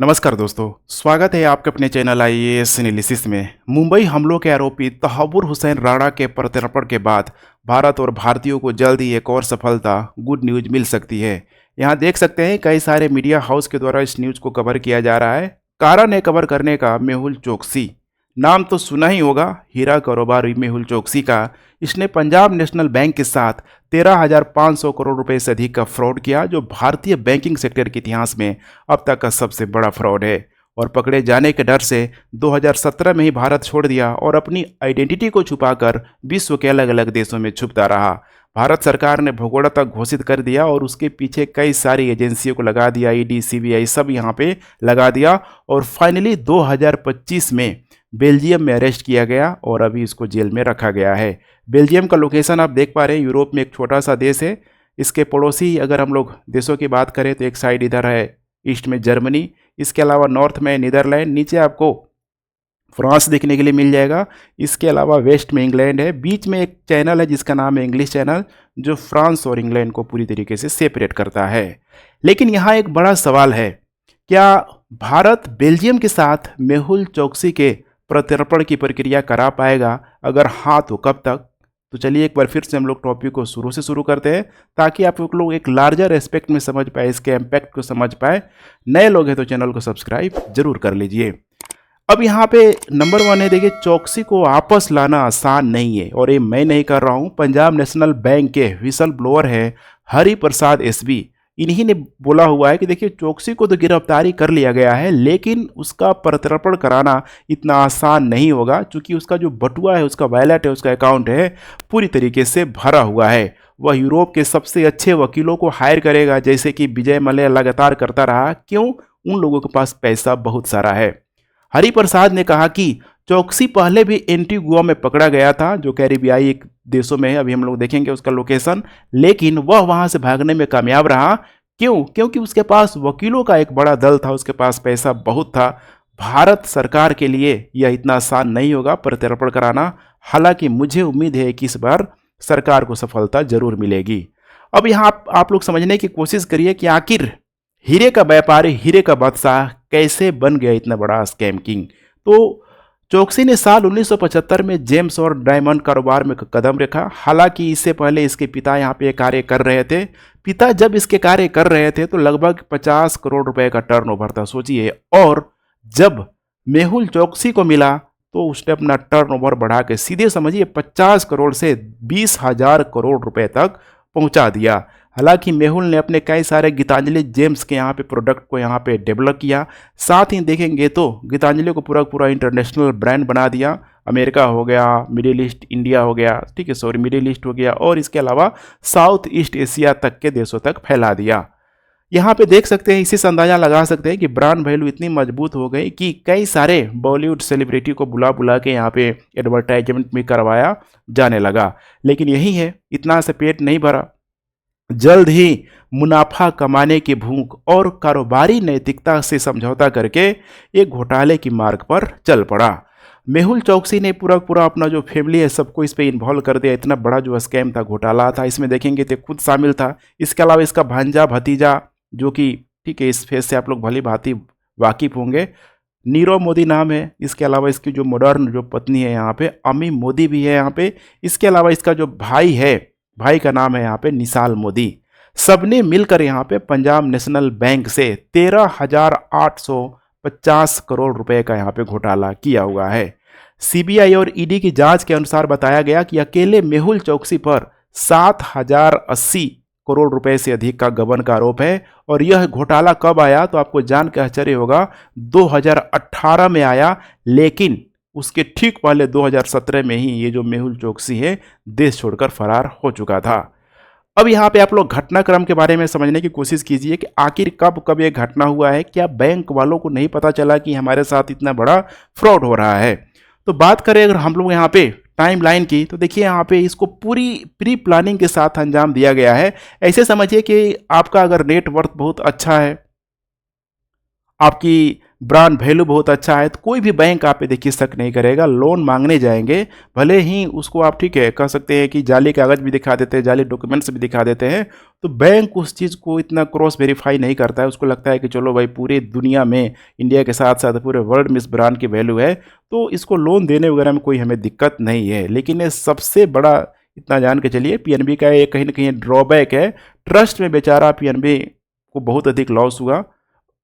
नमस्कार दोस्तों, स्वागत है आपके अपने चैनल आईएएस एनालिसिस में। मुंबई हमलों के आरोपी तहव्वुर हुसैन राणा के प्रत्यर्पण के बाद भारत और भारतीयों को जल्द ही एक और सफलता गुड न्यूज मिल सकती है। यहाँ देख सकते हैं कई सारे मीडिया हाउस के द्वारा इस न्यूज को कवर किया जा रहा है। कारण है कवर करने का मेहुल चोकसी। नाम तो सुना ही होगा, हीरा कारोबारी मेहुल चोकसी का। इसने पंजाब नेशनल बैंक के साथ 13,500 करोड़ रुपए से अधिक का फ्रॉड किया, जो भारतीय बैंकिंग सेक्टर के इतिहास में अब तक का सबसे बड़ा फ्रॉड है। और पकड़े जाने के डर से 2017 में ही भारत छोड़ दिया और अपनी आइडेंटिटी को छुपाकर विश्व के अलग अलग देशों में छुपता रहा। भारत सरकार ने भगोड़ा घोषित कर दिया और उसके पीछे कई सारी एजेंसियों को लगा दिया, ईडी, सीबीआई सब यहाँ पे लगा दिया। और फाइनली 2025 में बेल्जियम में अरेस्ट किया गया और अभी इसको जेल में रखा गया है। बेल्जियम का लोकेशन आप देख पा रहे हैं, यूरोप में एक छोटा सा देश है। इसके पड़ोसी अगर हम लोग देशों की बात करें तो एक साइड इधर है ईस्ट में जर्मनी, इसके अलावा नॉर्थ में नीदरलैंड, नीचे आपको फ्रांस देखने के लिए मिल जाएगा। इसके अलावा वेस्ट में इंग्लैंड है, बीच में एक चैनल है जिसका नाम है इंग्लिश चैनल, जो फ्रांस और इंग्लैंड को पूरी तरीके से सेपरेट करता है। लेकिन यहाँ एक बड़ा सवाल है, क्या भारत बेल्जियम के साथ मेहुल चोकसी के प्रत्यर्पण की प्रक्रिया करा पाएगा? अगर हाँ तो कब तक? तो चलिए एक बार फिर से हम लोग टॉपिक को शुरू से शुरू करते हैं, ताकि आप लोग एक लार्जर एस्पेक्ट में समझ पाए, इसके इम्पैक्ट को समझ पाए। नए लोग हैं तो चैनल को सब्सक्राइब जरूर कर लीजिए। अब यहाँ पे नंबर 1 है, देखिए चोकसी को वापस लाना आसान नहीं है, और ये मैं नहीं कर रहा हूँ। पंजाब नेशनल बैंक के विसल ब्लोअर है हरि प्रसाद एसबी, इन्हीं ने बोला हुआ है कि देखिए चोकसी को तो गिरफ्तारी कर लिया गया है, लेकिन उसका प्रत्यर्पण कराना इतना आसान नहीं होगा, क्योंकि उसका जो बटुआ है, उसका वैलेट है, उसका अकाउंट है, पूरी तरीके से भरा हुआ है। वह यूरोप के सबसे अच्छे वकीलों को हायर करेगा, जैसे कि विजय मल्ल्या लगातार करता रहा। क्यों? उन लोगों के पास पैसा बहुत सारा है। हरिप्रसाद ने कहा कि चोकसी पहले भी एंटीगुआ में पकड़ा गया था, जो कैरिबियाई देशों में है, अभी हम लोग देखेंगे उसका लोकेशन, लेकिन वह वहां से भागने में कामयाब रहा। क्यों? क्योंकि उसके पास वकीलों का एक बड़ा दल था, उसके पास पैसा बहुत था। भारत सरकार के लिए यह इतना आसान नहीं होगा प्रत्यर्पण कराना, हालांकि मुझे उम्मीद है कि इस बार सरकार को सफलता जरूर मिलेगी। अब यहाँ आप लोग समझने की कोशिश करिए कि आखिर हीरे का व्यापारी, हीरे का बादशाह कैसे बन गया इतना बड़ा स्कैम किंग। तो चोकसी ने साल 1975 में जेम्स और डायमंड कारोबार में कदम रखा। हालांकि इससे पहले इसके पिता यहाँ पे कार्य कर रहे थे। पिता जब इसके कार्य कर रहे थे तो लगभग 50 करोड़ रुपए का टर्नओवर था, सोचिए। और जब मेहुल चोकसी को मिला तो उसने अपना टर्नओवर बढ़ा के सीधे समझिए 50 करोड़ से 20,000 करोड़ रुपए तक पहुंचा दिया। हालांकि मेहुल ने अपने कई सारे गीतांजलि जेम्स के यहाँ पे प्रोडक्ट को यहाँ पे डेवलप किया। साथ ही देखेंगे तो गीतांजलि को पूरा इंटरनेशनल ब्रांड बना दिया। अमेरिका हो गया, मिडिल ईस्ट इंडिया हो गया, ठीक है, सॉरी मिडिल ईस्ट हो गया, और इसके अलावा साउथ ईस्ट एशिया तक के देशों तक फैला दिया। यहाँ पे देख सकते हैं, इसी से अंदाजा लगा सकते हैं कि ब्रांड वैल्यू इतनी मजबूत हो गई कि कई सारे बॉलीवुड सेलिब्रिटी को बुला बुला के यहाँ पे एडवर्टाइजमेंट भी करवाया जाने लगा। लेकिन यही है, इतना से पेट नहीं भरा। जल्द ही मुनाफा कमाने की भूख और कारोबारी नैतिकता से समझौता करके एक घोटाले की मार्ग पर चल पड़ा। मेहुल चोकसी ने पूरा अपना जो फैमिली है सबको इस पे इन्वॉल्व कर दिया। इतना बड़ा जो स्कैम था, घोटाला था, इसमें देखेंगे तो खुद शामिल था। इसके अलावा इसका भांजा भतीजा, जो कि ठीक है, इस फेस से आप लोग भली भांति वाकिफ होंगे, नीरव मोदी नाम है। इसके अलावा इसकी जो मॉडर्न जो पत्नी है यहाँ पे अमी मोदी भी है यहाँ पे। इसके अलावा इसका जो भाई है, भाई का नाम है यहाँ पे निसाल मोदी। सबने मिलकर यहाँ पे पंजाब नेशनल बैंक से 13,850 करोड़ रुपए का यहाँ पे घोटाला किया हुआ है। सीबीआई और ईडी की जांच के अनुसार बताया गया कि अकेले मेहुल चोकसी पर 7,080 करोड़ रुपए से अधिक का गबन का आरोप है। और यह घोटाला कब आया तो आपको जान के आश्चर्य होगा, 2018 में आया, लेकिन उसके ठीक पहले 2017 में ही ये जो मेहुल चोकसी है देश छोड़कर फरार हो चुका था। अब यहाँ पे आप लोग घटनाक्रम के बारे में समझने की कोशिश कीजिए कि आखिर कब ये घटना हुआ है। क्या बैंक वालों को नहीं पता चला कि हमारे साथ इतना बड़ा फ्रॉड हो रहा है? तो बात करें अगर हम लोग यहाँ पे टाइम लाइन की, तो देखिए यहाँ पे इसको पूरी प्री प्लानिंग के साथ अंजाम दिया गया है। ऐसे समझिए कि आपका अगर नेटवर्थ बहुत अच्छा है, आपकी ब्रांड वैल्यू बहुत अच्छा है, तो कोई भी बैंक आप पे देखिए शक नहीं करेगा। लोन मांगने जाएंगे, भले ही उसको आप ठीक है कह सकते हैं कि जाली कागज भी दिखा देते हैं, जाली डॉक्यूमेंट्स भी दिखा देते हैं, तो बैंक उस चीज़ को इतना क्रॉस वेरीफाई नहीं करता है। उसको लगता है कि चलो भाई पूरी दुनिया में, इंडिया के साथ साथ पूरे वर्ल्ड में इस ब्रांड की वैल्यू है, तो इसको लोन देने वगैरह में कोई हमें दिक्कत नहीं है। लेकिन ये सबसे बड़ा इतना जान के चलिए, पीएनबी का ये कहीं ना कहीं ड्रॉबैक है। ट्रस्ट में बेचारा पीएनबी को बहुत अधिक लॉस हुआ,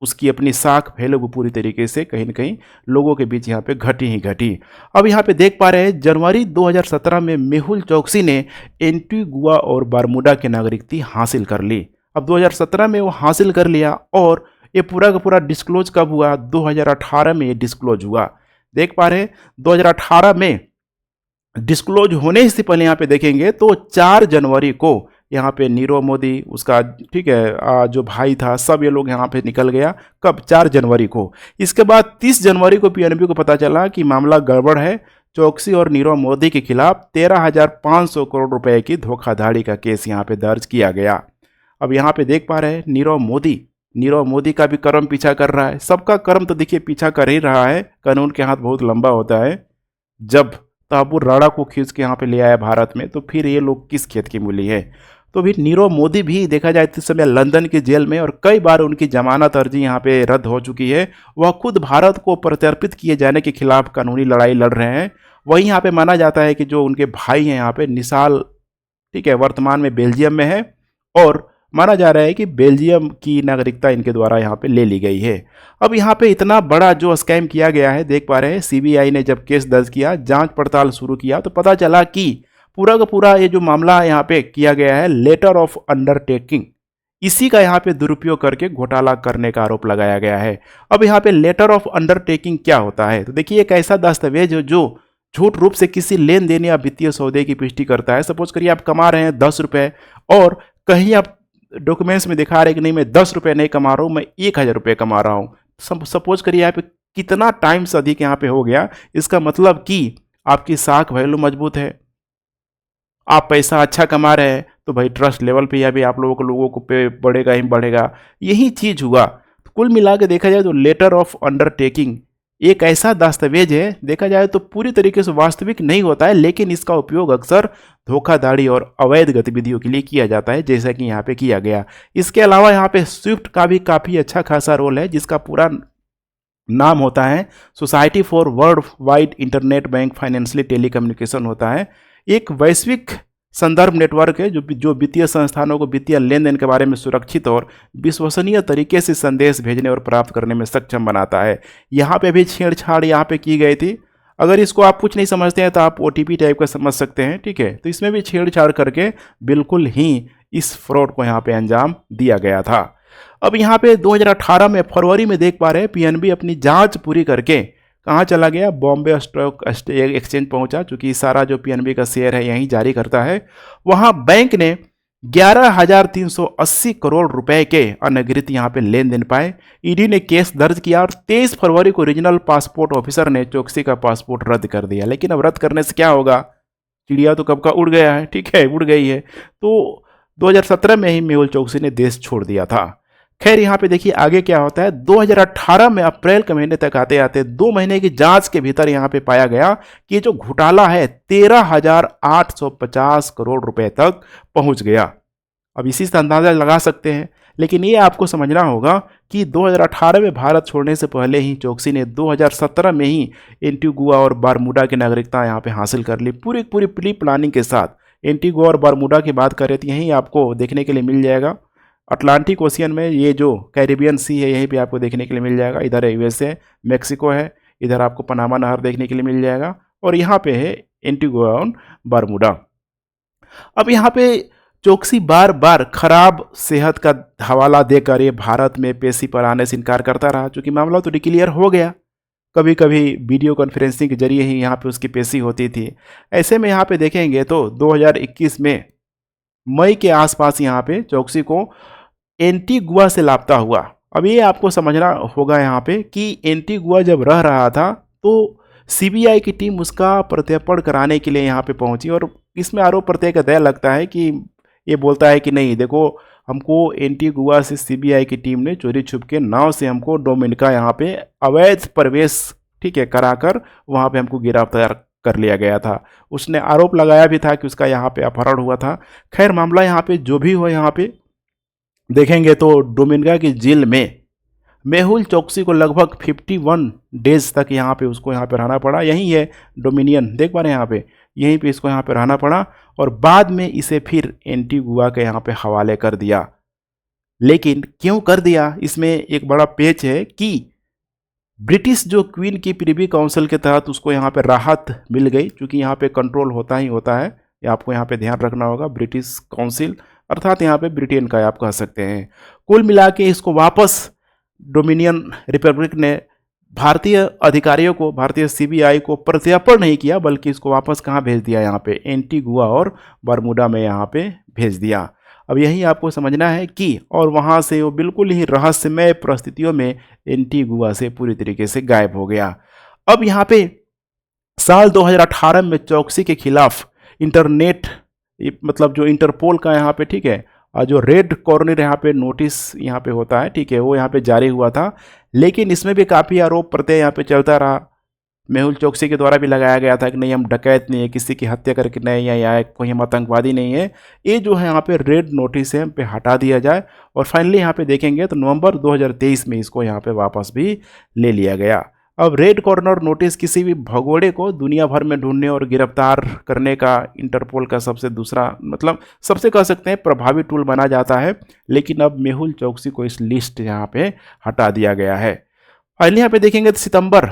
उसकी अपनी साख वैल्यू वो पूरी तरीके से कहीं न कहीं लोगों के बीच यहाँ पे घटी ही घटी। अब यहाँ पे देख पा रहे हैं जनवरी 2017 में मेहुल चोकसी ने एंटीगुआ और बारमूडा की नागरिकता हासिल कर ली। अब 2017 में वो हासिल कर लिया और ये पूरा का पूरा डिस्क्लोज कब हुआ? 2018 में ये डिस्क्लोज हुआ। देख पा रहे हैं 2018 में डिस्क्लोज होने से पहले यहाँ पे देखेंगे तो 4 जनवरी को यहाँ पे नीरव मोदी, उसका ठीक है जो भाई था, सब ये लोग यहाँ पे निकल गया। कब? 4 जनवरी को। इसके बाद 30 जनवरी को पीएनबी को पता चला कि मामला गड़बड़ है। चोकसी और नीरव मोदी के खिलाफ 13,500 करोड़ रुपए की धोखाधड़ी का केस यहाँ पे दर्ज किया गया। अब यहाँ पे देख पा रहे हैं नीरव मोदी का भी कर्म पीछा कर रहा है। सबका कर्म तो देखिए पीछा कर ही रहा है, कानून के हाथ बहुत लंबा होता है। जब तहाबुर राणा को खींच के यहाँ पे ले आया भारत में, तो फिर ये लोग किस खेत की मूली है। तो फिर नीरव मोदी भी देखा जाए इस समय लंदन की जेल में, और कई बार उनकी जमानत अर्जी यहाँ पे रद्द हो चुकी है। वह खुद भारत को प्रत्यर्पित किए जाने के खिलाफ कानूनी लड़ाई लड़ रहे हैं। वहीं यहाँ पे माना जाता है कि जो उनके भाई हैं यहाँ पे निशाल, ठीक है, वर्तमान में बेल्जियम में है, और माना जा रहा है कि बेल्जियम की नागरिकता इनके द्वारा यहाँ पे ले ली गई है। अब यहाँ पे इतना बड़ा जो स्कैम किया गया है, देख पा रहे हैं सीबीआई ने जब केस दर्ज किया, जांच पड़ताल शुरू किया, तो पता चला कि पूरा का पूरा ये जो मामला यहाँ पे किया गया है लेटर ऑफ अंडरटेकिंग, इसी का यहाँ पे दुरुपयोग करके घोटाला करने का आरोप लगाया गया है। अब यहाँ पे लेटर ऑफ अंडरटेकिंग क्या होता है? तो देखिए एक ऐसा दस्तावेज जो झूठ रूप से किसी लेन देन या वित्तीय सौदे की पुष्टि करता है। सपोज करिए आप कमा रहे हैं 10 रुपये, और कहीं आप डॉक्यूमेंट्स में दिखा रहे हैं कि नहीं मैं 10 रुपये नहीं कमा रहा हूँ, मैं 1,000 रुपये कमा रहा हूँ। सपोज करिए यहाँ पे कितना टाइम से अधिक यहाँ पे हो गया, इसका मतलब कि आपकी साख वैल्यू मजबूत है, आप पैसा अच्छा कमा रहे हैं, तो भाई ट्रस्ट लेवल पे या भी आप लोगों को पे बढ़ेगा ही बढ़ेगा। यही चीज़ हुआ। तो कुल मिला के देखा जाए तो लेटर ऑफ अंडरटेकिंग एक ऐसा दस्तावेज है, देखा जाए तो पूरी तरीके से वास्तविक नहीं होता है, लेकिन इसका उपयोग अक्सर धोखाधड़ी और अवैध गतिविधियों के लिए किया जाता है, जैसा कि यहाँ पे किया गया। इसके अलावा यहाँ पे स्विफ्ट का भी काफ़ी अच्छा खासा रोल है, जिसका पूरा नाम होता है society for world wide internet bank financial telecommunication होता है। एक वैश्विक संदर्भ नेटवर्क है जो वित्तीय संस्थानों को वित्तीय लेन देन के बारे में सुरक्षित और विश्वसनीय तरीके से संदेश भेजने और प्राप्त करने में सक्षम बनाता है। यहाँ पे भी छेड़छाड़ यहाँ पे की गई थी। अगर इसको आप कुछ नहीं समझते हैं तो आप ओटीपी टाइप का समझ सकते हैं, ठीक है। तो इसमें भी छेड़छाड़ करके बिल्कुल ही इस फ्रॉड को यहाँ पे अंजाम दिया गया था। अब यहाँ पे 2018 में फरवरी में देख पा रहे हैं पीएनबी अपनी जांच पूरी करके कहाँ चला गया? बॉम्बे स्टॉक एक्सचेंज पहुंचा, चूंकि सारा जो पीएनबी का शेयर है यहीं जारी करता है। वहां बैंक ने 11,380 करोड़ रुपए के अनधिकृत यहाँ पे लेन देन पाए। ईडी ने केस दर्ज किया और 23 फरवरी को रीजनल पासपोर्ट ऑफिसर ने चोकसी का पासपोर्ट रद्द कर दिया। लेकिन अब रद्द करने से क्या होगा? चिड़िया तो कब का उड़ गया है, ठीक है, उड़ गई है। तो 2017 में ही मेहुल चोकसी ने देश छोड़ दिया था। खैर यहाँ पे देखिए आगे क्या होता है। 2018 में अप्रैल के महीने तक आते आते 2 महीने की जांच के भीतर यहाँ पे पाया गया कि जो घोटाला है 13,850 करोड़ रुपए तक पहुंच गया। अब इसी से अंदाजा लगा सकते हैं, लेकिन ये आपको समझना होगा कि 2018 में भारत छोड़ने से पहले ही चोकसी ने 2017 में ही एंटीगुआ और बारमूडा की नागरिकता यहाँ पे हासिल कर ली, पूरी प्री प्लानिंग के साथ। एंटीगुआ और बारमूडा की बात करें तो यहीं आपको देखने के लिए मिल जाएगा। अटलांटिक ओशियन में ये जो कैरिबियन सी है यहीं पे आपको देखने के लिए मिल जाएगा। इधर है यूएसए, मेक्सिको है, इधर आपको पनामा नहर देखने के लिए मिल जाएगा, और यहाँ पे है एंटीगुआ और बारमूडा। अब यहाँ पे चोकसी बार बार खराब सेहत का हवाला देकर ये भारत में पेशी पर आने से इनकार करता रहा, चूँकि मामला तो डिक्लियर हो गया। कभी कभी वीडियो कॉन्फ्रेंसिंग के जरिए ही यहाँ पे उसकी पेशी होती थी। ऐसे में यहाँ पे देखेंगे तो 2021 में मई के आसपास यहाँ पे चोकसी को एंटीगुआ से लापता हुआ। अब ये आपको समझना होगा यहाँ पे कि एंटीगुआ जब रह रहा था तो सीबीआई की टीम उसका प्रत्यर्पण कराने के लिए यहाँ पे पहुंची, और इसमें आरोप प्रत्यारोप लगता है कि ये बोलता है कि नहीं देखो हमको एंटीगुआ से सीबीआई की टीम ने चोरी छुप के नाव से हमको डोमिनिका यहाँ पे अवैध प्रवेश, ठीक है, कराकर वहाँ पे हमको गिरफ्तार कर लिया गया था। उसने आरोप लगाया भी था कि उसका यहाँ पे अपहरण हुआ था। खैर मामला यहाँ पे जो भी हो, यहाँ पे देखेंगे तो डोमिनिका की जेल में मेहुल चोकसी को लगभग 51 डेज तक यहाँ पे उसको यहाँ पे रहना पड़ा। यही है डोमिनियन, देख पा रहे हैं यहाँ पे, यहीं पे इसको यहाँ पे रहना पड़ा और बाद में इसे फिर एंटीगुआ के यहाँ पे हवाले कर दिया। लेकिन क्यों कर दिया, इसमें एक बड़ा पेच है कि ब्रिटिश जो क्वीन की प्रिवी काउंसिल के तहत उसको यहाँ पे राहत मिल गई, क्योंकि यहाँ पे कंट्रोल होता ही होता है, ये आपको यहाँ पे ध्यान रखना होगा। ब्रिटिश काउंसिल अर्थात यहाँ पे ब्रिटेन का आप कह सकते हैं। कुल मिला के इसको वापस डोमिनियन रिपब्लिक ने भारतीय अधिकारियों को, भारतीय सीबीआई को प्रत्यर्पण नहीं किया, बल्कि इसको वापस कहाँ भेज दिया, यहाँ पे एंटीगुआ और बरमूडा में यहाँ पे भेज दिया। अब यही आपको समझना है कि और वहाँ से वो बिल्कुल ही रहस्यमय परिस्थितियों में एंटीगुआ से पूरी तरीके से गायब हो गया। अब यहाँ पे साल 2018 में चौकसी के खिलाफ इंटरनेट, मतलब जो इंटरपोल का यहाँ पे, ठीक है, जो रेड कॉर्नर यहाँ पे नोटिस यहाँ पे होता है, ठीक है, वो यहाँ पे जारी हुआ था। लेकिन इसमें भी काफ़ी आरोप प्रत्यय यहाँ पे चलता रहा। मेहुल चोकसी के द्वारा भी लगाया गया था कि नहीं हम डकैत नहीं है, किसी की हत्या करके नहीं, या कोई हम आतंकवादी नहीं है। ये जो है यहाँ पे रेड नोटिस है पे हटा दिया जाए। और फाइनली यहाँ पे देखेंगे तो नवंबर 2023 में इसको यहाँ पे वापस भी ले लिया गया। अब रेड कॉर्नर नोटिस किसी भी भगोड़े को दुनिया भर में ढूंढने और गिरफ्तार करने का इंटरपोल का सबसे दूसरा, मतलब सबसे कह सकते हैं प्रभावी टूल बना जाता है। लेकिन अब मेहुल चोकसी को इस लिस्ट यहाँ पे हटा दिया गया है। फाइनली यहाँ पे देखेंगे तो सितंबर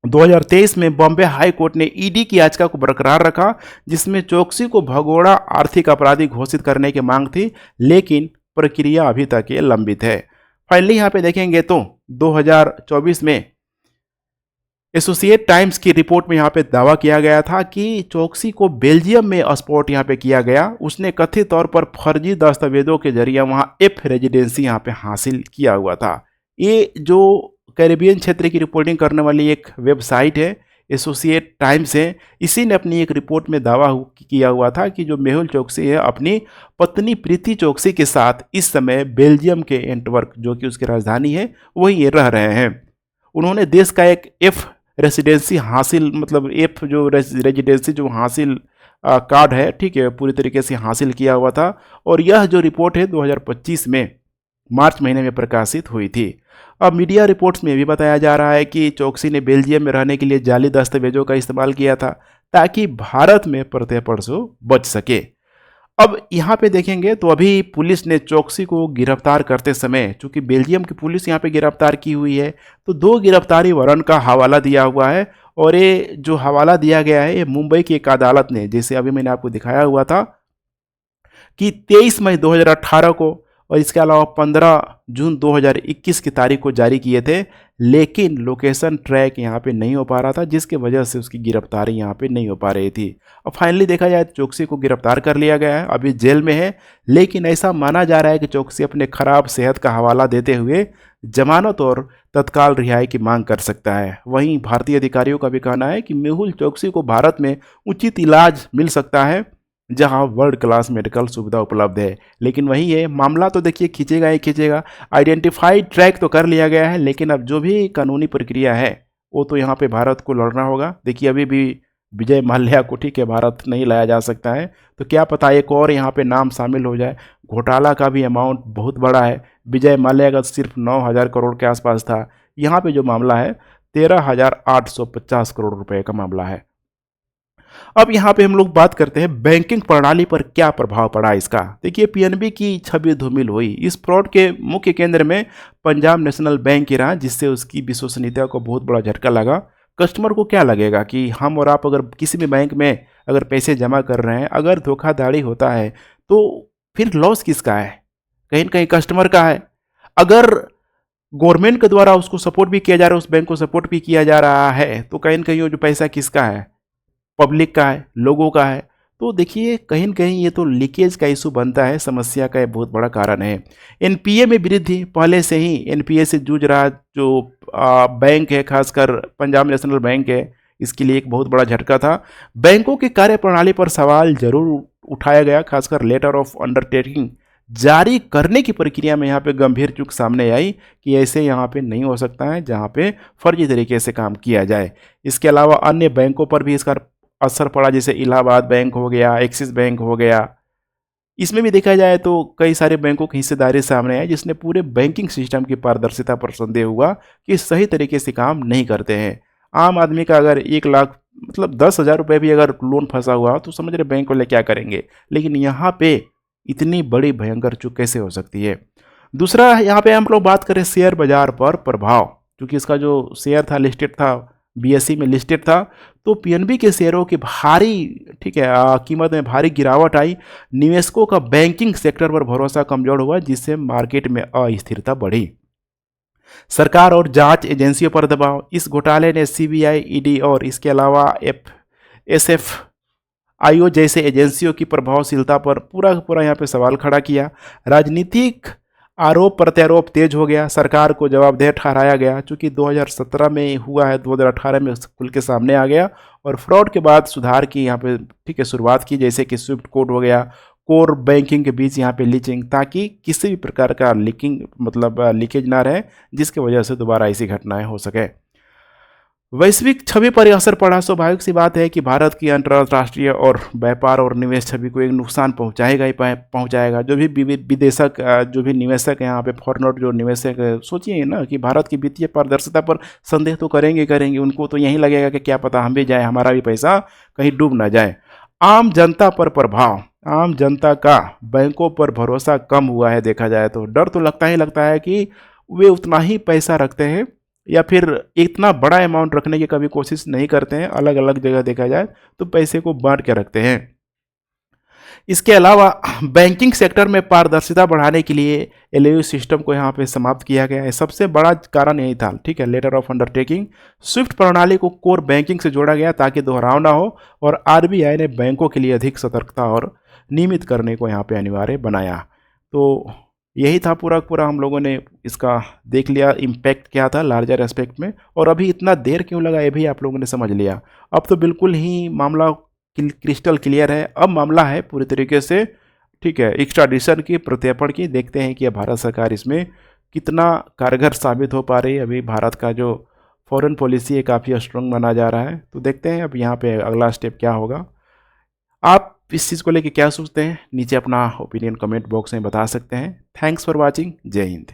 2023 में बॉम्बे हाई कोर्ट ने ईडी की याचिका को बरकरार रखा, जिसमें चोकसी को भगोड़ा आर्थिक अपराधी घोषित करने की मांग थी, लेकिन प्रक्रिया अभी तक ये लंबित है। फाइनली यहाँ पे देखेंगे तो 2024 में एसोसिएट टाइम्स की रिपोर्ट में यहाँ पे दावा किया गया था कि चोकसी को बेल्जियम में स्पॉट यहाँ पे किया गया। उसने कथित तौर पर फर्जी दस्तावेजों के जरिए वहाँ एफ रेजिडेंसी यहाँ पे हासिल किया हुआ था। ये जो कैरिबियन क्षेत्र की रिपोर्टिंग करने वाली एक वेबसाइट है, एसोसिएट टाइम्स है, इसी ने अपनी एक रिपोर्ट में दावा किया हुआ था कि जो मेहुल चोकसी है अपनी पत्नी प्रीति चोकसी के साथ इस समय बेल्जियम के एंटवर्प, जो कि उसकी राजधानी है, वहीं ये रह रहे हैं। उन्होंने देश का एक एफ रेसिडेंसी हासिल, मतलब एफ जो रेजिडेंसी जो हासिल कार्ड है, ठीक है, पूरी तरीके से हासिल किया हुआ था। और यह जो रिपोर्ट है 2025 में मार्च महीने में प्रकाशित हुई थी। अब मीडिया रिपोर्ट्स में भी बताया जा रहा है कि चोकसी ने बेल्जियम में रहने के लिए जाली दस्तावेजों का इस्तेमाल किया था ताकि भारत में प्रत्यर्पण से बच सके। अब यहाँ पे देखेंगे तो अभी पुलिस ने चोकसी को गिरफ्तार करते समय, चूंकि बेल्जियम की पुलिस यहाँ पे गिरफ्तार की हुई है, तो 2 गिरफ्तारी वारंट का हवाला दिया हुआ है। और ये जो हवाला दिया गया है ये मुंबई की एक अदालत ने, जैसे अभी मैंने आपको दिखाया हुआ था कि 23 मई 2018 को और इसके अलावा 15 जून 2021 की तारीख को जारी किए थे। लेकिन लोकेशन ट्रैक यहाँ पे नहीं हो पा रहा था, जिसकी वजह से उसकी गिरफ्तारी यहाँ पे नहीं हो पा रही थी। अब फाइनली देखा जाए तो चोकसी को गिरफ्तार कर लिया गया है, अभी जेल में है। लेकिन ऐसा माना जा रहा है कि चोकसी अपने खराब सेहत का हवाला देते हुए जमानत और तत्काल रिहाई की मांग कर सकता है। वहीं भारतीय अधिकारियों का भी कहना है कि मेहुल चोकसी को भारत में उचित इलाज मिल सकता है, जहां वर्ल्ड क्लास मेडिकल सुविधा उपलब्ध है। लेकिन वही है, मामला तो देखिए खींचेगा ही खींचेगा। आइडेंटिफाइड ट्रैक तो कर लिया गया है, लेकिन अब जो भी कानूनी प्रक्रिया है वो तो यहाँ पे भारत को लड़ना होगा। देखिए अभी भी विजय माल्या को, ठीक है, भारत नहीं लाया जा सकता है, तो क्या पता एक और यहाँ पे नाम शामिल हो जाए। घोटाला का भी अमाउंट बहुत बड़ा है। विजय माल्या का सिर्फ 9,000 करोड़ के आसपास था, यहाँ पे जो मामला है 13,850 करोड़ रुपए का मामला है। अब यहाँ पे हम लोग बात करते हैं बैंकिंग प्रणाली पर क्या प्रभाव पड़ा इसका। देखिए पीएनबी की छवि धूमिल हुई। इस फ्रॉड के मुख्य केंद्र में पंजाब नेशनल बैंक ही रहा, जिससे उसकी विश्वसनीयता को बहुत बड़ा झटका लगा। कस्टमर को क्या लगेगा कि हम और आप अगर किसी भी बैंक में अगर पैसे जमा कर रहे हैं, अगर धोखाधड़ी होता है तो फिर लॉस किसका है? कहीं ना कहीं कस्टमर का है। अगर गवर्नमेंट के द्वारा उसको सपोर्ट भी किया जा रहा है, उस बैंक को सपोर्ट भी किया जा रहा है, तो कहीं ना कहीं वो जो पैसा किसका है? पब्लिक का है, लोगों का है। तो देखिए कहीं न कहीं ये तो लीकेज का इशू बनता है, समस्या का एक बहुत बड़ा कारण है। एनपीए में वृद्धि, पहले से ही एनपीए से जूझ रहा जो बैंक है, खासकर पंजाब नेशनल बैंक है, इसके लिए एक बहुत बड़ा झटका था। बैंकों की कार्यप्रणाली पर सवाल जरूर उठाया गया, खासकर लेटर ऑफ अंडरटेकिंग जारी करने की प्रक्रिया में यहाँ पे गंभीर चूक सामने आई कि ऐसे यहाँ पे नहीं हो सकता है जहाँ पे फर्जी तरीके से काम किया जाए। इसके अलावा अन्य बैंकों पर भी इसका असर पड़ा, जैसे इलाहाबाद बैंक हो गया, एक्सिस बैंक हो गया। इसमें भी देखा जाए तो कई सारे बैंकों की हिस्सेदारी सामने आई, जिसने पूरे बैंकिंग सिस्टम की पारदर्शिता पर संदेह हुआ कि सही तरीके से काम नहीं करते हैं। आम आदमी का अगर 1 लाख मतलब 10,000 रुपये भी अगर लोन फंसा हुआ तो समझ रहे बैंक वाले क्या करेंगे, लेकिन यहाँ पे इतनी बड़ी भयंकर चूक कैसे हो सकती है। दूसरा, यहाँ पे हम लोग बात करें शेयर बाजार पर प्रभाव, क्योंकि इसका जो शेयर था लिस्टेड था, बीएसई में लिस्टेड था, तो पीएनबी के शेयरों की भारी ठीक है कीमत में भारी गिरावट आई। निवेशकों का बैंकिंग सेक्टर पर भरोसा कमजोर हुआ, जिससे मार्केट में अस्थिरता बढ़ी। सरकार और जांच एजेंसियों पर दबाव, इस घोटाले ने सीबीआई, ईडी और इसके अलावा एसएफआईओ जैसे एजेंसियों की प्रभावशीलता पर पूरा का पूरा यहाँ पे सवाल खड़ा किया। राजनीतिक आरोप प्रत्यारोप तेज हो गया, सरकार को जवाबदेह ठहराया गया, चूंकि 2017 में हुआ है, 2018 में खुल के सामने आ गया, और फ्रॉड के बाद सुधार की यहाँ पे ठीक है शुरुआत की, जैसे कि स्विफ्ट कोड हो गया, कोर बैंकिंग के बीच यहाँ पे लीचिंग, ताकि किसी भी प्रकार का लीकिंग मतलब लीकेज ना रहे, जिसकी वजह से दोबारा ऐसी घटनाएं हो सके। वैश्विक छवि पर असर पड़ा। स्वाभाविक सी बात है कि भारत की अंतर्राष्ट्रीय और व्यापार और निवेश छवि को एक नुकसान पहुंचाएगा ही पहुंचाएगा। जो भी विदेशक जो भी निवेशक हैं यहाँ पे, फॉरेनर जो निवेशक सोचिए ना कि भारत की वित्तीय पारदर्शिता पर संदेह तो करेंगे। उनको तो यही लगेगा कि क्या पता हम भी जाए, हमारा भी पैसा कहीं डूब ना जाए। आम जनता पर प्रभाव, आम जनता का बैंकों पर भरोसा कम हुआ है। देखा जाए तो डर तो लगता है कि वे उतना ही पैसा रखते हैं या फिर इतना बड़ा अमाउंट रखने की कभी कोशिश नहीं करते हैं। अलग अलग जगह देखा जाए तो पैसे को बांट के रखते हैं। इसके अलावा बैंकिंग सेक्टर में पारदर्शिता बढ़ाने के लिए एलओयू सिस्टम को यहाँ पे समाप्त किया गया है। सबसे बड़ा कारण यही था, ठीक है, लेटर ऑफ अंडरटेकिंग। स्विफ्ट प्रणाली को कोर बैंकिंग से जोड़ा गया ताकि दोहराव ना हो, और आरबीआई ने बैंकों के लिए अधिक सतर्कता और नियमित करने को यहाँ पे अनिवार्य बनाया। तो यही था पूरा हम लोगों ने इसका देख लिया इम्पैक्ट क्या था लार्जर एस्पेक्ट में, और अभी इतना देर क्यों लगा ये भी आप लोगों ने समझ लिया। अब तो बिल्कुल ही मामला क्रिस्टल क्लियर है। अब मामला है पूरी तरीके से, ठीक है, एक्स्ट्राडिशन की, प्रत्यर्पण की। देखते हैं कि भारत सरकार इसमें कितना कारगर साबित हो पा रही है। अभी भारत का जो फॉरेन पॉलिसी है काफ़ी स्ट्रांग माना जा रहा है, तो देखते हैं अब यहाँ पे अगला स्टेप क्या होगा। आप इस चीज़ को लेके क्या सोचते हैं, नीचे अपना ओपिनियन कमेंट बॉक्स में बता सकते हैं। Thanks for watching. जय हिंद।